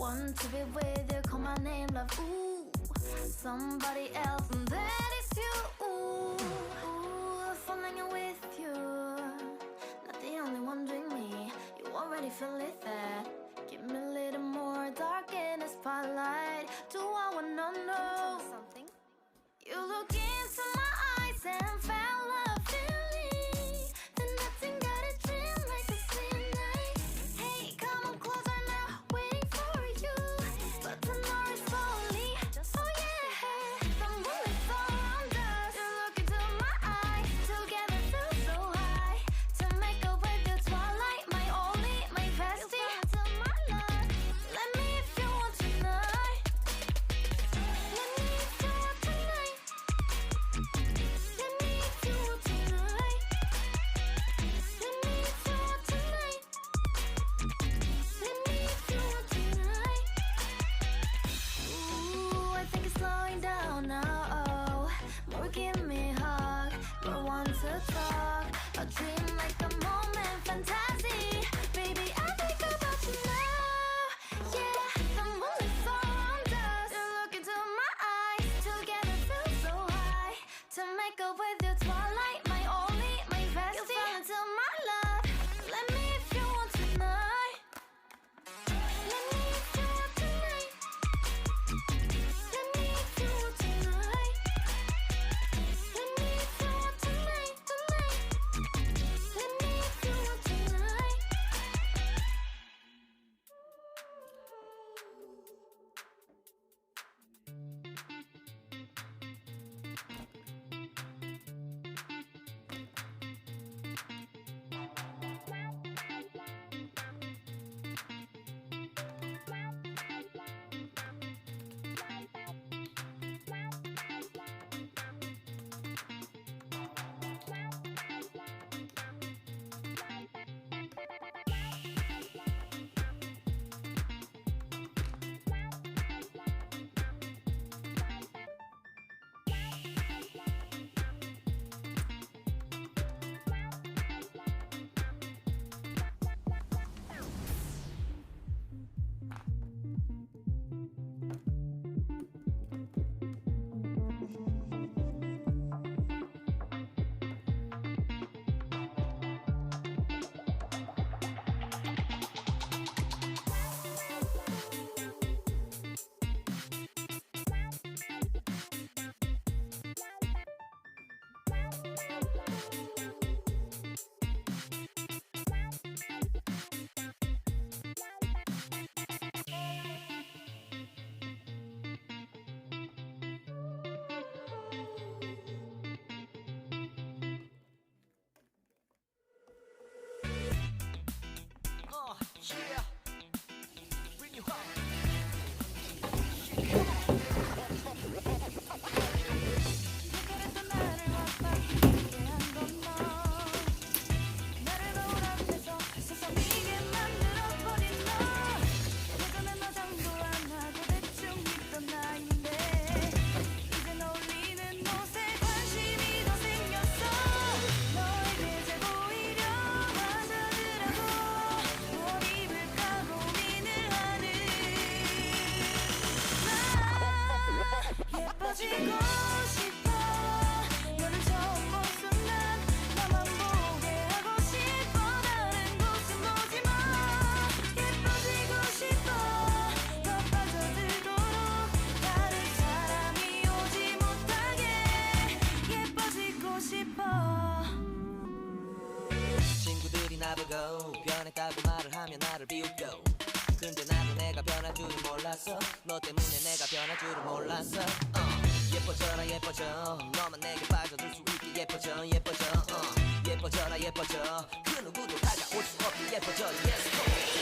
Want to be with you, call my name, love. Ooh, somebody else, and that is you. Ooh, falling in with you. Not the only one doing me. You already feel it there. Give me a little more dark in the spotlight. Do I wanna know something? You look into my eyes and fell love feeling. Then nothing got a dream like a same night. Hey, come on closer now, waiting for you. But the night is slowly, oh yeah. The moon is all around us. You look into my eyes, together feel so high. To make up with the twilight, my only, my bestie. You fall into my love. Let me if you want tonight. Let me if you want tonight. Let me if you want tonight. Let me if you want tonight. Let me if you want tonight. Ooh, I think it's slowing down now. Oh, more give me a hug, more want to talk. A dream like a moment, fantasy. Baby, I think about you now. Yeah, the moon is all around us. You look into my eyes, together feel so high. To make up with the twilight, my only, my bestie. You fall into my love. Let me if you want tonight. Let me if you want tonight. Let me if you want tonight. Let me if you want tonight, tonight. Let me if you want tonight. Yeah. Bring you home. 그래도 나를 와닿게 한 건 너. 나를 거울 앞에서 세상이게 만들어버린 너. 예전엔 화장도 안 하고 대충 입던 나인데 이젠 어울리는 옷에 관심이 더 생겼어. 너에게 잘 보이려 하자더라도 뭘 입을까 고민을 하는 나. 예뻐지고 싶어. 너를 처음 본 순간 나만 보게 하고 싶어. 다른 곳은 보지 마. 예뻐지고 싶어. 더 빠져들도록 다른 사람이 오지 못하게 예뻐지고 싶어. 친구들이 나보고 변했다고 말을 하면 나를 비웃고 근데 나도 내가 변할 줄은 몰랐어. 너 때문에 내가 변할 줄은 몰랐어. 예뻐져라 예뻐져. 너만 내게 빠져들 수 있게 예뻐져 예뻐져. 예뻐져라 예뻐져. 그 누구도 다가올 수 없게 예뻐져. Yes,